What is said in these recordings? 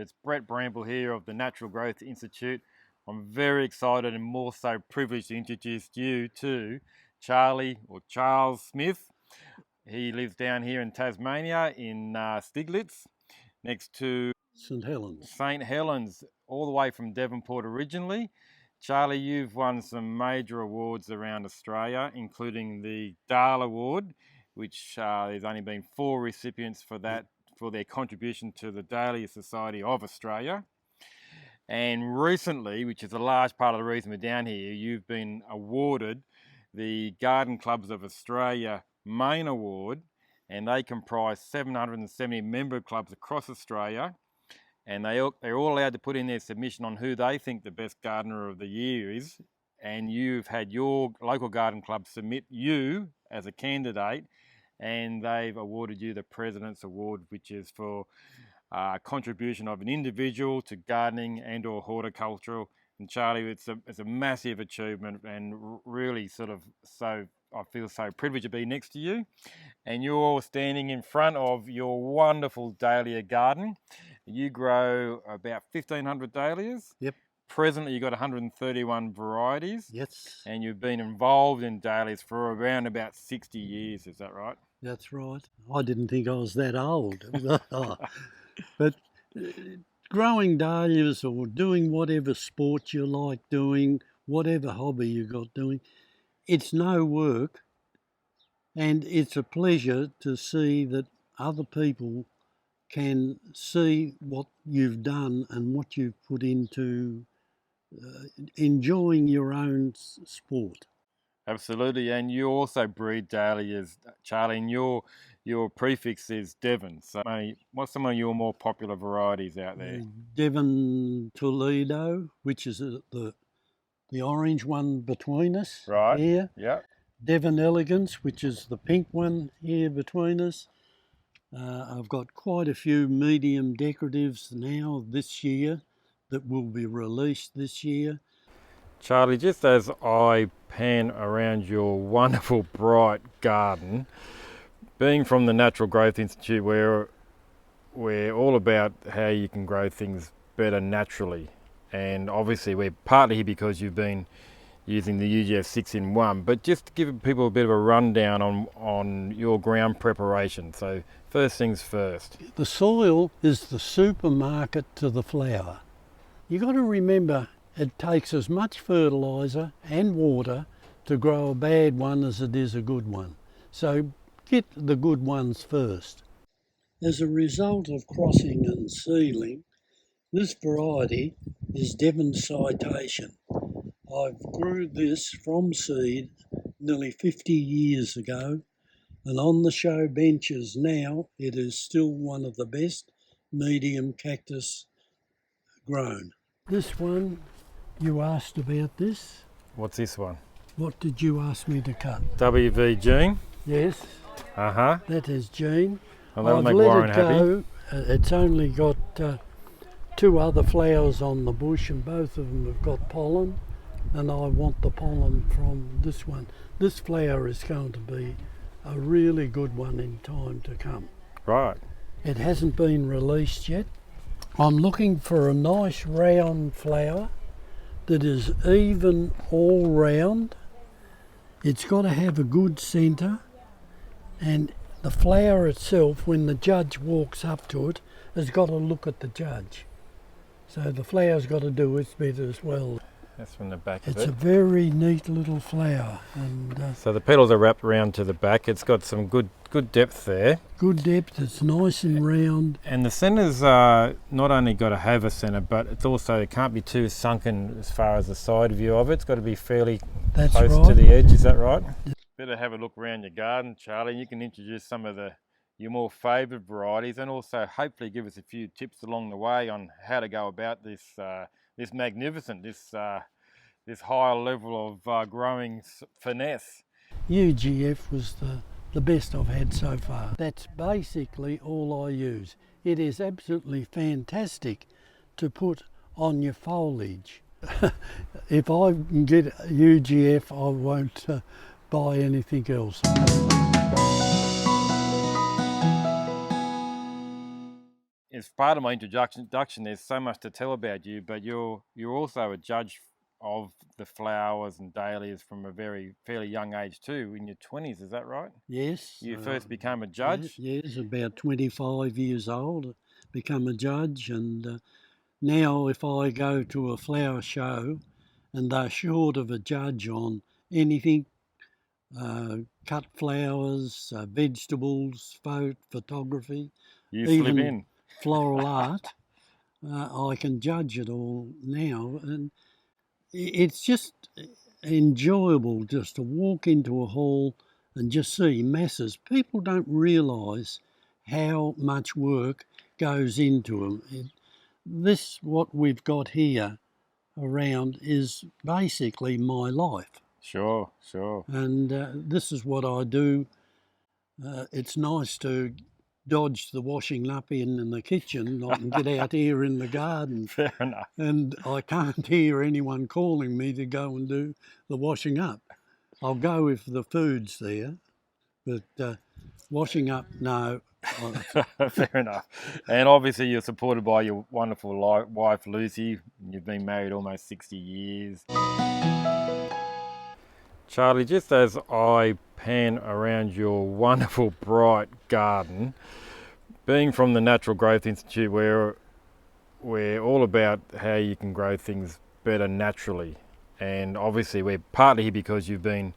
It's Brett Bramble here of the Natural Growth Institute. I'm very excited and more so privileged to introduce you to Charlie or Charles Smith. He lives down here in Tasmania in Stiglitz, next to St Helens. St Helens, all the way from Devonport originally. Charlie, you've won some major awards around Australia, including the Dahlia Award, which there's only been 4 recipients for that, for their contribution to the Dahlia Society of Australia. And recently, which is a large part of the reason we're down here, you've been awarded the Garden Clubs of Australia Main Award, and they comprise 770 member clubs across Australia. And they're all allowed to put in their submission on who they think the best gardener of the year is. And you've had your local garden club submit you as a candidate, and they've awarded you the President's Award, which is for contribution of an individual to gardening and or horticultural. And Charlie, it's a massive achievement, and really I feel so privileged to be next to you. And you're standing in front of your wonderful dahlia garden. You grow about 1,500 dahlias. Yep. Presently, you've got 131 varieties. Yes. And you've been involved in dahlias for around about 60 years, is that right? That's right. I didn't think I was that old. But growing dahlias or doing whatever sport you like doing, whatever hobby you got doing, it's no work, and it's a pleasure to see that other people can see what you've done and what you've put into enjoying your own sport. Absolutely, and you also breed dahlias, Charlie, and your prefix is Devon. So what's some of your more popular varieties out there? Devon Toledo, which is the orange one between us, right here. Yeah. Devon Elegance, which is the pink one here between us. I've got quite a few medium decoratives now this year that will be released this year. Charlie, just as I pan around your wonderful bright garden, being from the Natural Growth Institute, we're all about how you can grow things better naturally. And obviously we're partly here because you've been using the UGF 6-in-1, but just to give people a bit of a rundown on your ground preparation. So first things first. The soil is the supermarket to the flower. You've got to remember it takes as much fertiliser and water to grow a bad one as it is a good one. So get the good ones first. As a result of crossing and seedling, this variety is Devon Citation. I grew this from seed nearly 50 years ago, and on the show benches now it is still one of the best medium cactus grown. This one, you asked about this. What's this one? What did you ask me to cut? WV Gene? Yes. Uh-huh. That is Gene. Well, that'll I've make let Warren it happy. go. It's only got 2 other flowers on the bush, and both of them have got pollen, and I want the pollen from this one. This flower is going to be a really good one in time to come. Right. It hasn't been released yet. I'm looking for a nice round flower that is even all round. It's got to have a good centre, and the flower itself, when the judge walks up to it, has got to look at the judge. So the flower's got to do its bit as well. That's from the back of it. It's a very neat little flower. And so the petals are wrapped around to the back. It's got some good depth there. Good depth, it's nice and round. And the centre's not only got to have a centre, but it can't be too sunken as far as the side view of it. It's got to be fairly close to the edge, is that right? Better have a look around your garden, Charlie. You can introduce some of your more favoured varieties, and also hopefully give us a few tips along the way on how to go about this magnificent, this higher level of growing finesse. UGF was the best I've had so far. That's basically all I use. It is absolutely fantastic to put on your foliage. If I can get UGF, I won't buy anything else. as part of my introduction, there's so much to tell about you, but you're also a judge of the flowers and dahlias from a fairly young age too, in your 20s, is that right? Yes. You first became a judge? Yes, about 25 years old, become a judge, and now if I go to a flower show and they're short of a judge on anything, cut flowers, vegetables, photography, You slip even in. floral art, I can judge it all now, and it's just enjoyable just to walk into a hall and just see masses. People don't realise how much work goes into them. What we've got here around is basically my life. Sure, sure. And this is what I do. It's nice to dodge the washing up in the kitchen. I can get out here in the garden. Fair enough. And I can't hear anyone calling me to go and do the washing up. I'll go if the food's there, but washing up, no. Fair enough. And obviously you're supported by your wonderful wife, Lucy. You've been married almost 60 years. Charlie, just as I pan around your wonderful, bright garden, being from the Natural Growth Institute, where we're all about how you can grow things better naturally. And obviously we're partly here because you've been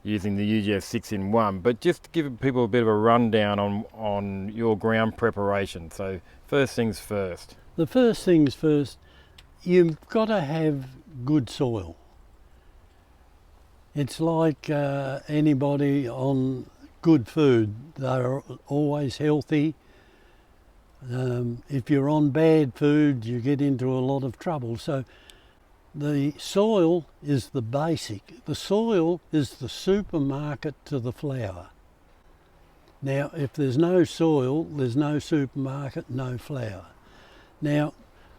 using the UGF 6-in-1, but just to give people a bit of a rundown on your ground preparation. So first things first. The first things first, you've got to have good soil. It's like anybody on good food. They're always healthy. If you're on bad food, you get into a lot of trouble. So the soil is the basic. The soil is the supermarket to the flower. Now, if there's no soil, there's no supermarket, no flower. Now,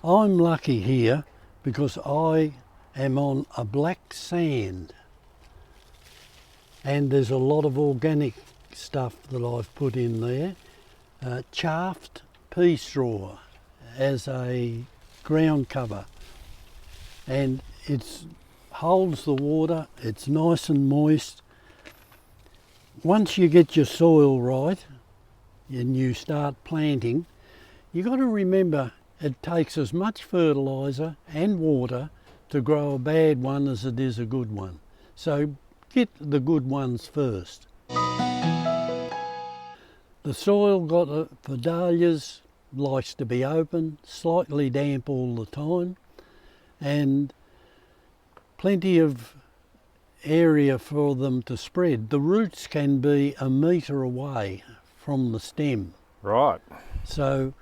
I'm lucky here because I am on a black sand, and there's a lot of organic stuff that I've put in there. Chaffed pea straw as a ground cover, and it holds the water, it's nice and moist. Once you get your soil right and you start planting, you've got to remember it takes as much fertiliser and water to grow a bad one as it is a good one. So get the good ones first. The soil for dahlias likes to be open, slightly damp all the time, and plenty of area for them to spread. The roots can be 1 metre away from the stem. Right. So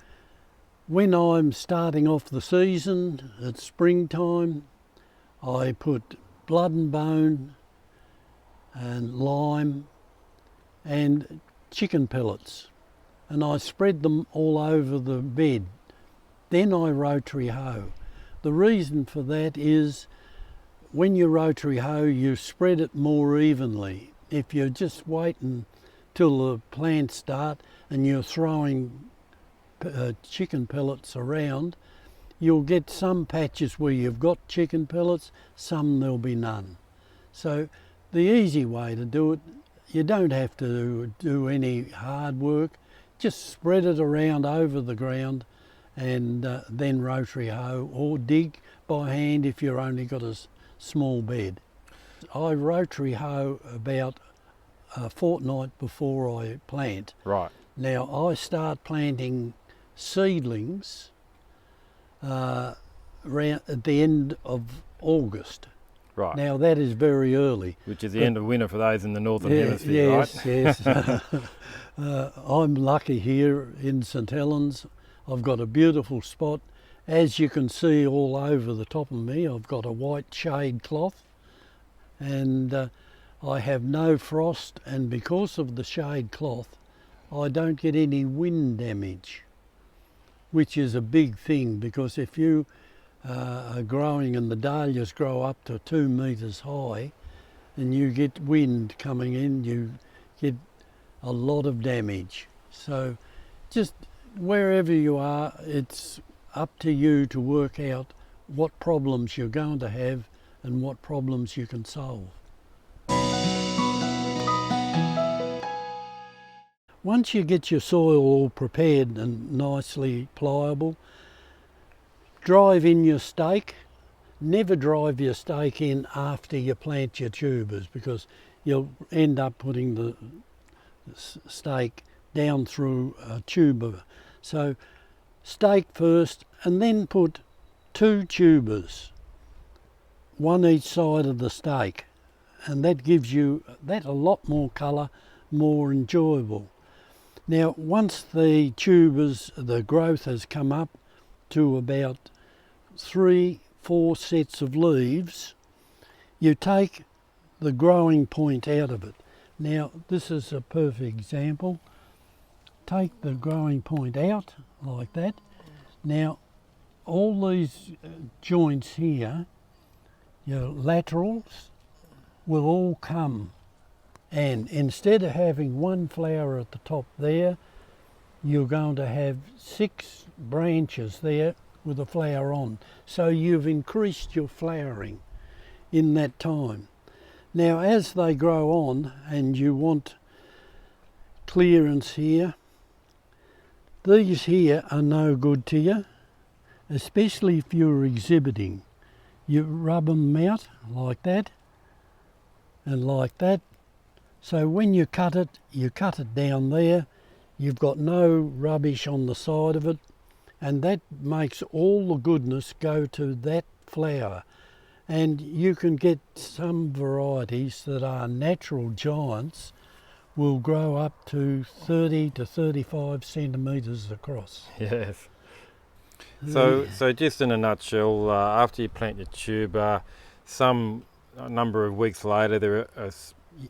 when I'm starting off the season at springtime, I put blood and bone and lime and chicken pellets, and I spread them all over the bed. Then I rotary hoe. The reason for that is when you rotary hoe, you spread it more evenly. If you're just waiting till the plants start and you're throwing chicken pellets around, you'll get some patches where you've got chicken pellets, some there'll be none. So the easy way to do it, you don't have to do any hard work, just spread it around over the ground and then rotary hoe, or dig by hand if you've only got a small bed. I rotary hoe about a fortnight before I plant. Right. Now I start planting seedlings around at the end of August. Right. Now that is very early. Which is the end of winter for those in the northern hemisphere, right? Yes, yes. I'm lucky here in St Helens. I've got a beautiful spot. As you can see all over the top of me, I've got a white shade cloth, and I have no frost, and because of the shade cloth, I don't get any wind damage, which is a big thing, because if you are growing and the dahlias grow up to 2 metres high and you get wind coming in, you get a lot of damage. So just wherever you are, it's up to you to work out what problems you're going to have and what problems you can solve. Once you get your soil all prepared and nicely pliable, drive in your stake. Never drive your stake in after you plant your tubers, because you'll end up putting the stake down through a tuber. So stake first and then put 2 tubers, one each side of the stake, and that gives you that a lot more colour, more enjoyable. Now once the tubers, the growth has come up to about 3-4 sets of leaves, you take the growing point out of it. Now this is a perfect example. Take the growing point out like that. Now all these joints here, your laterals, will all come, and instead of having one flower at the top there, you're going to have 6 branches there with a flower on. So you've increased your flowering in that time. Now as they grow on and you want clearance here, these here are no good to you, especially if you're exhibiting. You rub them out like that and like that. So when you cut it down there, you've got no rubbish on the side of it, and that makes all the goodness go to that flower. And you can get some varieties that are natural giants will grow up to 30 to 35 centimetres across. Yes. So just in a nutshell, after you plant your tuber, some number of weeks later, they're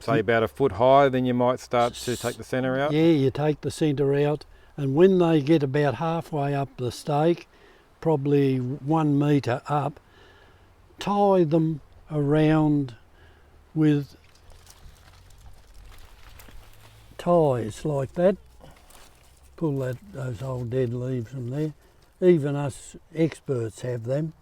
say about a foot high, then you might start to take the centre out? Yeah, you take the centre out, and when they get about halfway up the stake, probably 1 metre up, tie them around with ties like that. Pull those old dead leaves from there. Even us experts have them.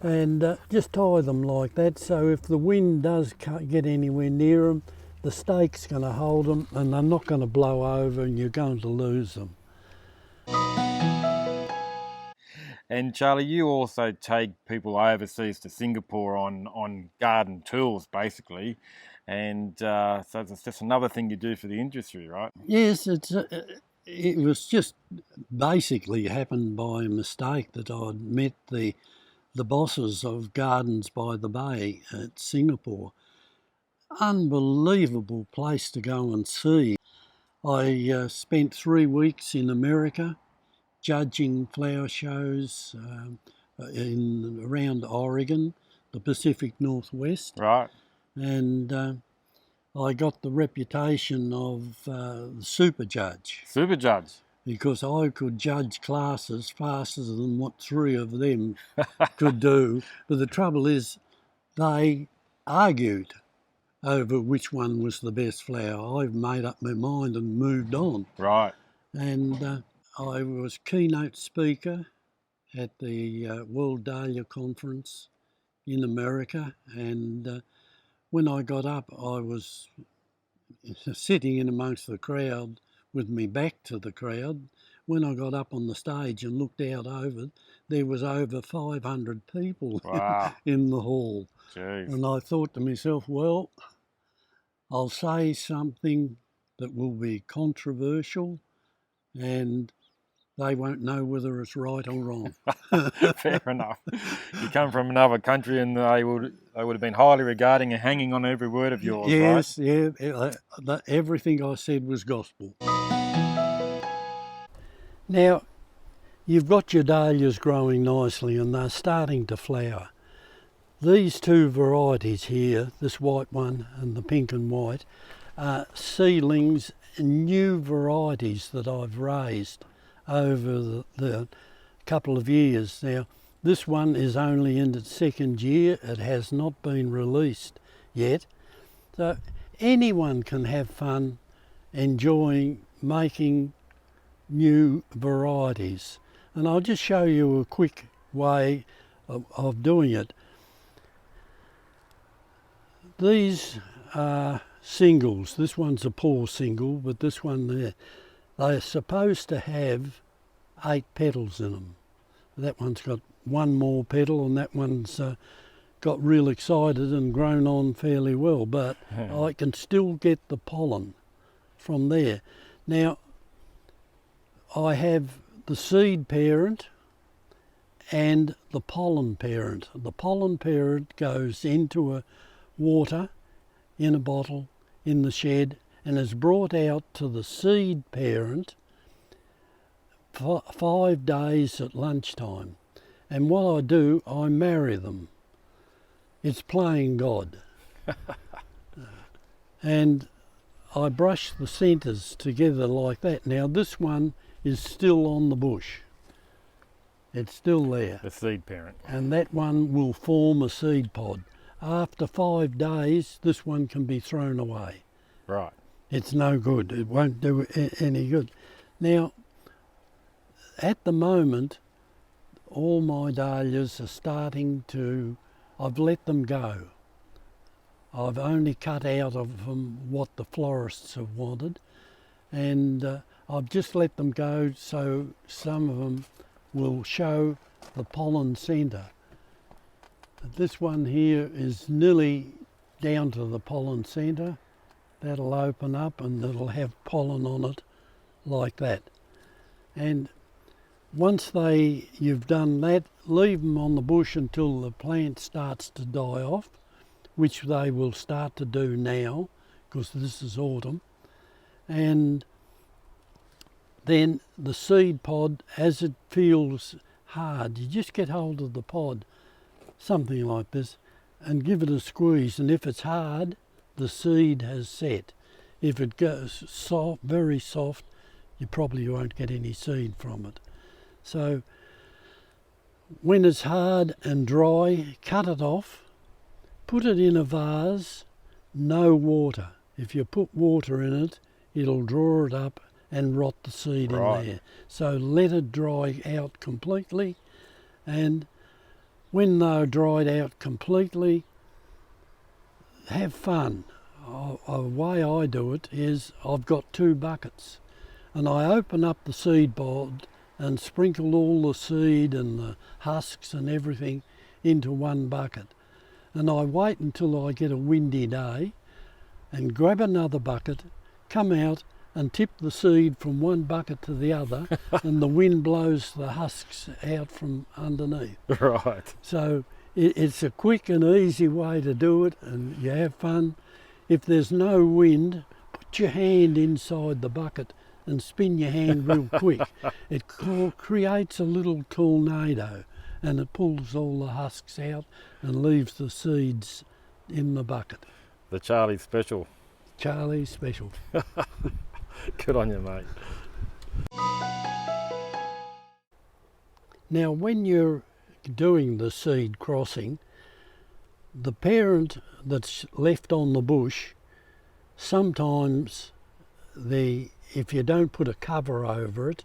And just tie them like that, so if the wind does get anywhere near them, the stake's going to hold them and they're not going to blow over and you're going to lose them. And Charlie, you also take people overseas to Singapore on garden tools, basically, and so it's just another thing you do for the industry, right? Yes, it was just basically happened by mistake that I'd met the bosses of Gardens by the Bay at Singapore. Unbelievable place to go and see. I spent 3 weeks in America judging flower shows around Oregon, the Pacific Northwest. Right. And I got the reputation of the super judge. Super judge. Because I could judge classes faster than what 3 of them could do. But the trouble is, they argued over which one was the best flower. I've made up my mind and moved on. Right. And I was keynote speaker at the World Dahlia Conference in America. And when I got up, I was sitting in amongst the crowd with me back to the crowd. When I got up on the stage and looked out over it, there was over 500 people Wow. in the hall. Jeez. And I thought to myself, well, I'll say something that will be controversial and they won't know whether it's right or wrong. Fair enough. You come from another country and they would have been highly regarding and hanging on every word of yours, yes, right? Yeah, everything I said was gospel. Now, you've got your dahlias growing nicely and they're starting to flower. These 2 varieties here, this white one and the pink and white, are seedlings, new varieties that I've raised over the couple of years. Now, this one is only in its 2nd year. It has not been released yet. So anyone can have fun enjoying making new varieties. And I'll just show you a quick way of doing it. These are singles. This one's a poor single, but this one there, they're supposed to have 8 petals in them. That one's got one more petal, and that one's got real excited and grown on fairly well, but I can still get the pollen from there. Now, I have the seed parent and the pollen parent. The pollen parent goes into a water in a bottle in the shed and is brought out to the seed parent 5 days at lunchtime. And what I do, I marry them. It's playing God. And I brush the centres together like that. Now this one is still on the bush. It's still there. The seed parent. And that one will form a seed pod. After 5 days, this one can be thrown away. Right. It's no good. It won't do any good. Now, at the moment, all my dahlias are starting to, I've let them go. I've only cut out of them what the florists have wanted, and I've just let them go so some of them will show the pollen centre. This one here is nearly down to the pollen centre. That'll open up and it'll have pollen on it like that. And once you've done that, leave them on the bush until the plant starts to die off, which they will start to do now because this is autumn. And then the seed pod, as it feels hard, you just get hold of the pod, something like this, and give it a squeeze. And if it's hard, the seed has set. If it goes soft, very soft, you probably won't get any seed from it. So when it's hard and dry, cut it off, put it in a vase, no water. If you put water in it, it'll draw it up and rot the seed in there. So let it dry out completely, and when they're dried out completely, have fun. The way I do it is I've got 2 buckets, and I open up the seed pod and sprinkle all the seed and the husks and everything into one bucket. And I wait until I get a windy day and grab another bucket, come out and tip the seed from one bucket to the other, and the wind blows the husks out from underneath. Right. So it's a quick and easy way to do it, and you have fun. If there's no wind, put your hand inside the bucket and spin your hand real quick. It creates a little tornado, and it pulls all the husks out and leaves the seeds in the bucket. The Charlie special. Charlie special. Good on you, mate. Now, when you're doing the seed crossing, the parent that's left on the bush, sometimes if you don't put a cover over it,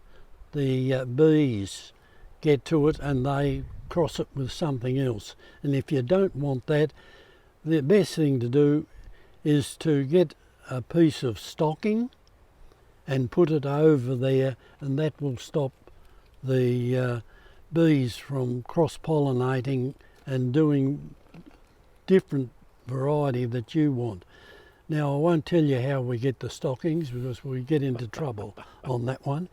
the bees get to it and they cross it with something else. And if you don't want that, the best thing to do is to get a piece of stocking and put it over there, and that will stop the bees from cross-pollinating and doing different variety that you want. Now, I won't tell you how we get the stockings because we get into trouble on that one.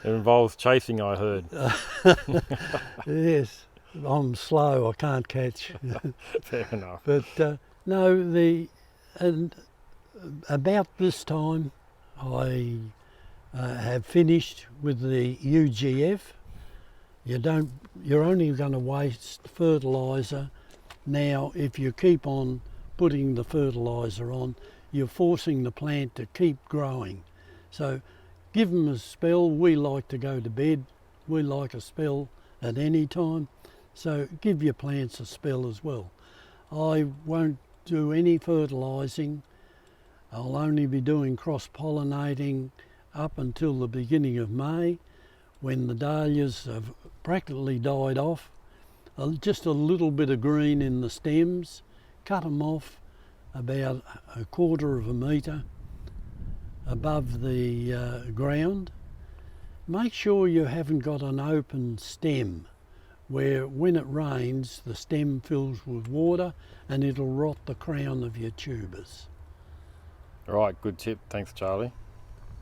It involves chasing, I heard. Yes, I'm slow, I can't catch. Fair enough. But no, about this time I have finished with the UGF. You're only going to waste fertiliser. Now, if you keep on putting the fertiliser on, you're forcing the plant to keep growing. So give them a spell. We like to go to bed. We like a spell at any time. So give your plants a spell as well. I won't do any fertilising. I'll only be doing cross-pollinating up until the beginning of May, when the dahlias have practically died off. Just a little bit of green in the stems, cut them off about 1/4 of a metre above the ground. Make sure you haven't got an open stem where when it rains the stem fills with water and it'll rot the crown of your tubers. Right, good tip. Thanks, Charlie.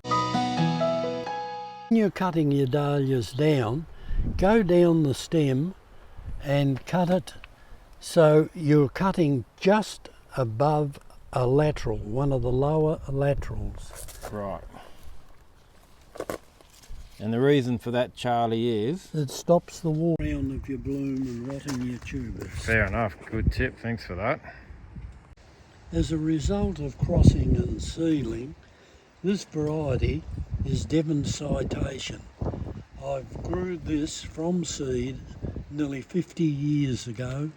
When you're cutting your dahlias down, go down the stem and cut it so you're cutting just above a lateral, one of the lower laterals. Right. And the reason for that, Charlie, is? It stops the water around of your bloom and rotting your tubers. Fair enough. Good tip. Thanks for that. As a result of crossing and seedling, this variety is Devon Citation. I've grew this from seed nearly 50 years ago,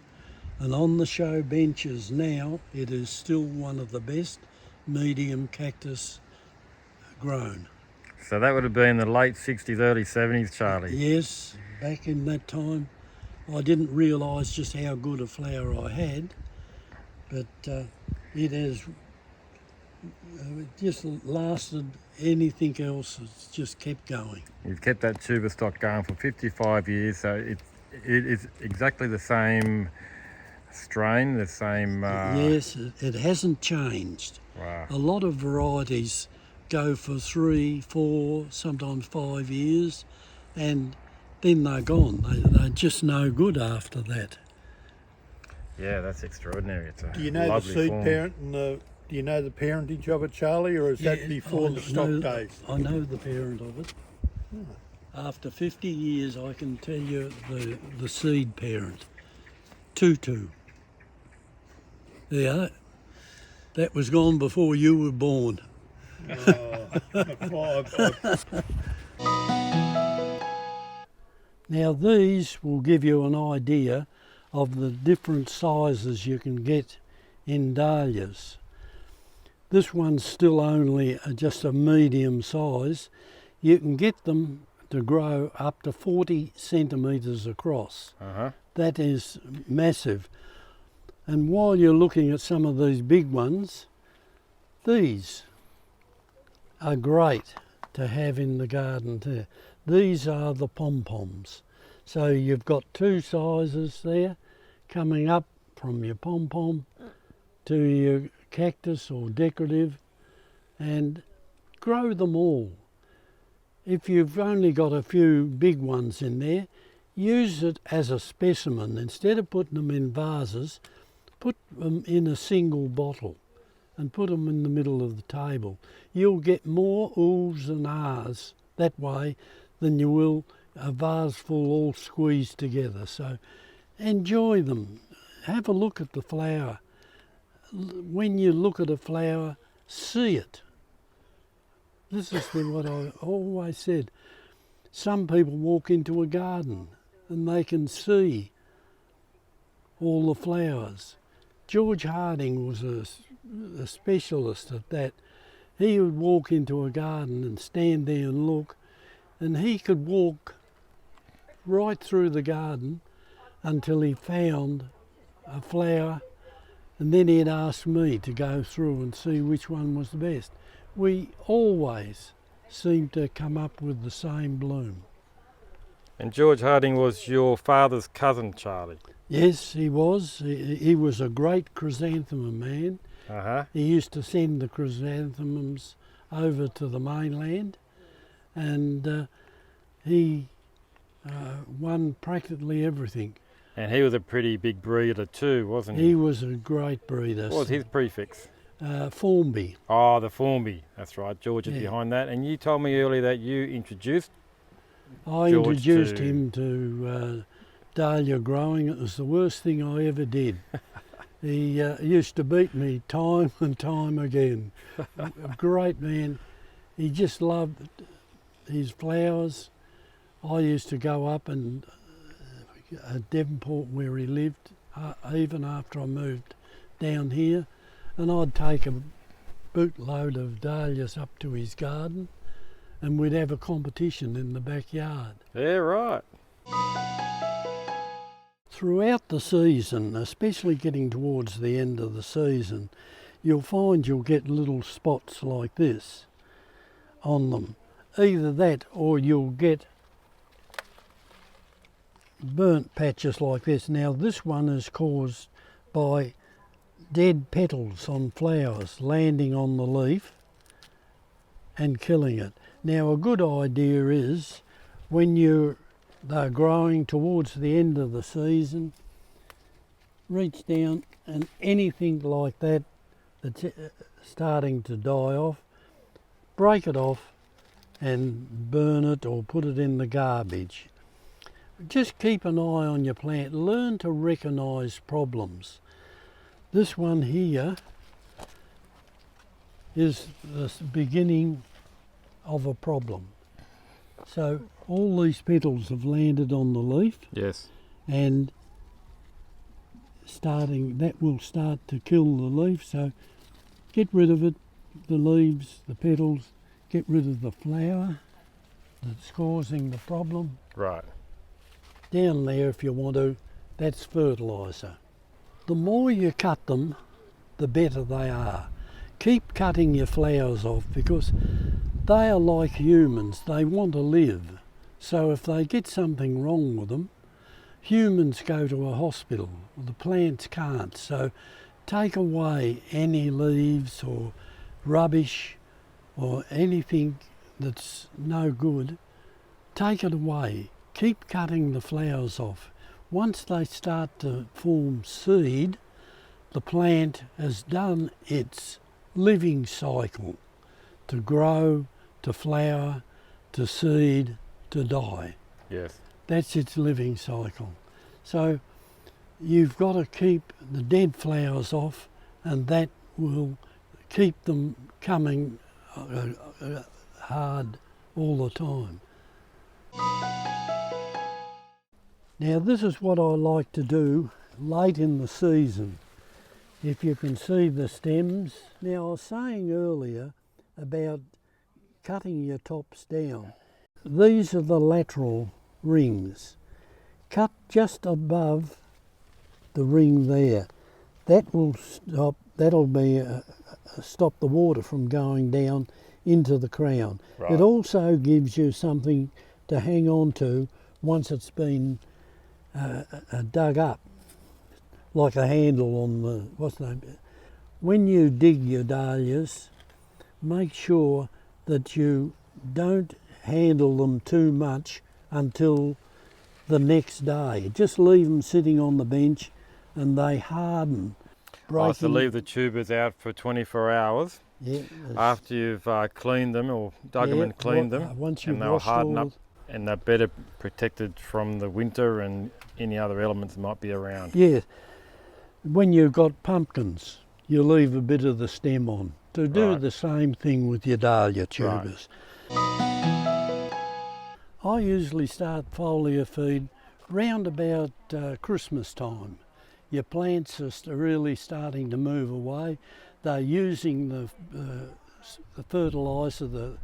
and on the show benches now it is still one of the best medium cactus grown. So that would have been the late 60s, early 70s, Charlie. Yes, back in that time I didn't realise just how good a flower I had, but it has just lasted anything else. It's just kept going. You've kept that tuber stock going for 55 years, so it is exactly the same strain, the same... Yes, it hasn't changed. Wow. A lot of varieties go for 3, 4, sometimes 5 years, and then they're gone. They're just no good after that. Yeah, that's extraordinary. It's a Do you know the lovely seed form. parent and do you know the parentage of it, Charlie, or is that before the stock days? I know the parent of it. After 50 years, I can tell you the seed parent. Tutu. Yeah, that was gone before you were born. Now these will give you an idea of the different sizes you can get in dahlias. This one's still only just a medium size. You can get them to grow up to 40 centimetres across. That is massive. And while you're looking at some of these big ones, these are great to have in the garden too. These are the pom-poms. So you've got 2 sizes there coming up from your pom-pom to your cactus or decorative, and grow them all. If you've only got a few big ones in there, use it as a specimen. Instead of putting them in vases, put them in a single bottle and put them in the middle of the table. You'll get more oohs and ahs that way than you will a vase full all squeezed together. So enjoy them. Have a look at the flower. When you look at a flower, see it. This is what I always said. Some people walk into a garden and they can see all the flowers. George Harding was a specialist at that. He would walk into a garden and stand there and look, and he could walk right through the garden until he found a flower, and then he'd ask me to go through and see which one was the best. We always seem to come up with the same bloom. And George Harding was your father's cousin, Charlie? Yes, he was. He was a great chrysanthemum man. He used to send the chrysanthemums over to the mainland, and he won practically everything. And he was a pretty big breeder too, wasn't he? He was a great breeder. What was his prefix? Formby. Oh, the Formby. That's right. George is Yeah. behind that. And you told me earlier that you introduced I George introduced to- him to dahlia growing. It was the worst thing I ever did. He used to beat me time and time again. A great man. He just loved his flowers. I used to go up and at Devonport where he lived, even after I moved down here, and I'd take a bootload of dahlias up to his garden and we'd have a competition in the backyard. Yeah, right. Throughout the season, especially getting towards the end of the season, you'll find you'll get little spots like this on them. Either that or you'll get burnt patches like this. Now this one is caused by dead petals on flowers landing on the leaf and killing it. Now a good idea is when they're growing towards the end of the season, reach down and anything like that that's starting to die off, break it off and burn it or put it in the garbage. Just keep an eye on your plant. Learn to recognise problems. This one here is the beginning of a problem. So all these petals have landed on the leaf. Yes. And that will start to kill the leaf. So get rid of it, the leaves, the petals, get rid of the flower that's causing the problem. Right. Down there if you want to, that's fertiliser. The more you cut them, the better they are. Keep cutting your flowers off because they are like humans, they want to live. So if they get something wrong with them, humans go to a hospital, the plants can't. So take away any leaves or rubbish or anything that's no good, take it away. Keep cutting the flowers off. Once they start to form seed, the plant has done its living cycle to grow, to flower, to seed, to die. Yes. That's its living cycle. So you've got to keep the dead flowers off, and that will keep them coming hard all the time. Now this is what I like to do late in the season. If you can see the stems. Now I was saying earlier about cutting your tops down. These are the lateral rings. Cut just above the ring there. That will stop, that'll be stop the water from going down into the crown. Right. It also gives you something to hang on to once it's been dug up, like a handle on the, what's the name? When you dig your dahlias, make sure that you don't handle them too much until the next day. Just leave them sitting on the bench and they harden. So leave the tubers out for 24 hours. Yeah, after you've cleaned them or dug them and cleaned them, once you've and they'll harden up, all and they're better protected from the winter and any other elements that might be around. Yeah, when you've got pumpkins, you leave a bit of the stem on. To do Right. the same thing with your dahlia tubers. I usually start foliar feed round about Christmas time. Your plants are really starting to move away. They're using the fertiliser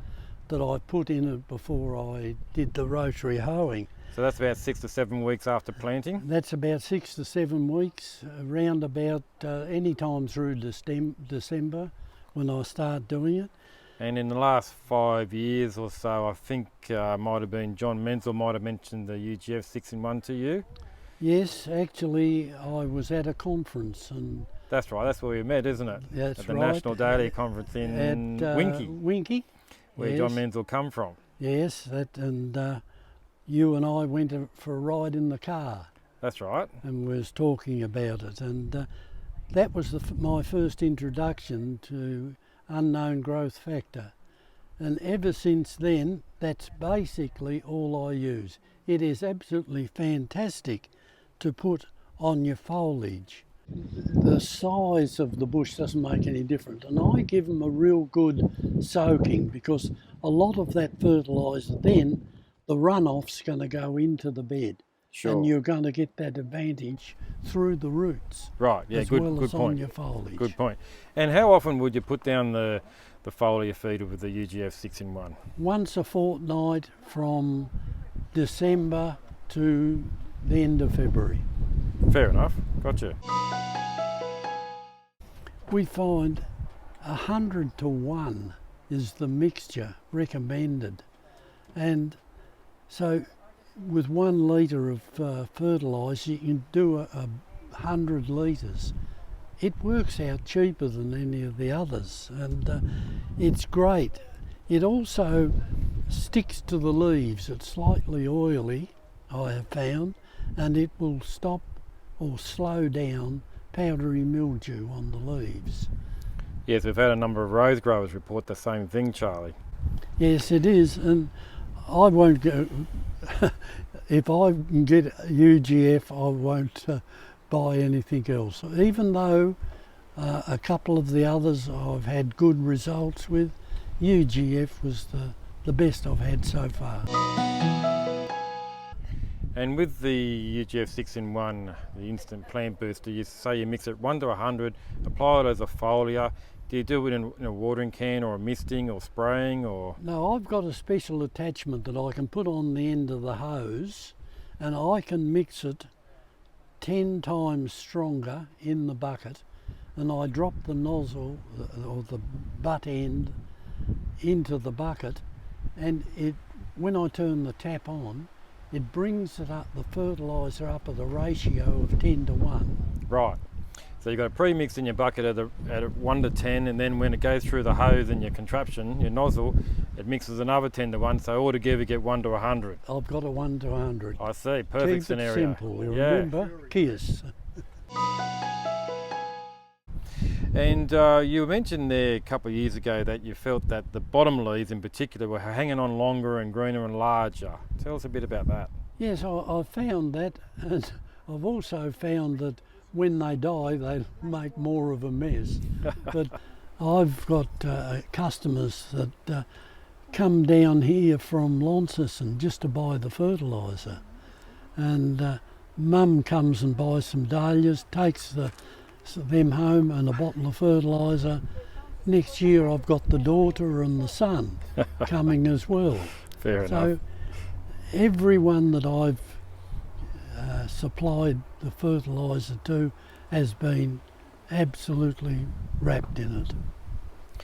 that I put in it before I did the rotary hoeing. So that's about 6 to 7 weeks after planting? That's about 6 to 7 weeks, around about any time through December when I start doing it. And in the last 5 years or so, I think might have been John Menzel might have mentioned the UGF 6-in-1 to you. Yes, actually I was at a conference and... That's right, that's where we met, isn't it? That's at the right. National Dahlia Conference in Winky, where yes. John Menzel come from. Yes, and you and I went for a ride in the car. That's right. And was talking about it, and that was my first introduction to unknown growth factor. And ever since then, that's basically all I use. It is absolutely fantastic to put on your foliage. The size of the bush doesn't make any difference, and I give them a real good soaking because a lot of that fertiliser then, the runoff's going to go into the bed. Sure. And you're going to get that advantage through the roots. Right, yeah, as good well as point. on your foliage. Good point. And how often would you put down the the foliar feeder with the UGF 6-in-1? Once a fortnight from December to the end of February. Fair enough, gotcha. We find 100 to 1 is the mixture recommended, and so with 1 litre of fertiliser you can do 100 litres. It works out cheaper than any of the others, and it's great. It also sticks to the leaves. It's slightly oily, I have found, and it will stop or slow down powdery mildew on the leaves. Yes, we've had a number of rose growers report the same thing, Charlie. Yes, it is, and I won't go. If I can get UGF, I won't buy anything else. Even though a couple of the others I've had good results with, UGF was the best I've had so far. And with the UGF 6-in-1, the instant plant booster, you say you mix it 1 to 100, apply it as a foliar. Do you do it in a watering can or a misting or spraying or? No, I've got a special attachment that I can put on the end of the hose, and I can mix it 10 times stronger in the bucket, and I drop the nozzle or the butt end into the bucket, and when I turn the tap on, it brings it up, the fertiliser up at a ratio of 10 to 1. Right. So you've got a pre-mix in your bucket at a 1 to 10, and then when it goes through the hose and your contraption, your nozzle, it mixes another 10 to 1, so altogether you get 1 to 100. I've got a 1 to 100. I see, perfect Keep scenario. It simple, remember, kiss. And you mentioned there a couple of years ago that you felt that the bottom leaves in particular were hanging on longer and greener and larger. Tell us a bit about that. Yes, I found that, and I've also found that when they die they make more of a mess. But I've got customers that come down here from Launceston just to buy the fertiliser, and Mum comes and buys some dahlias, takes them home and a bottle of fertiliser. Next year I've got the daughter and the son coming as well. Fair enough. So everyone that I've supplied the fertiliser to has been absolutely wrapped in it.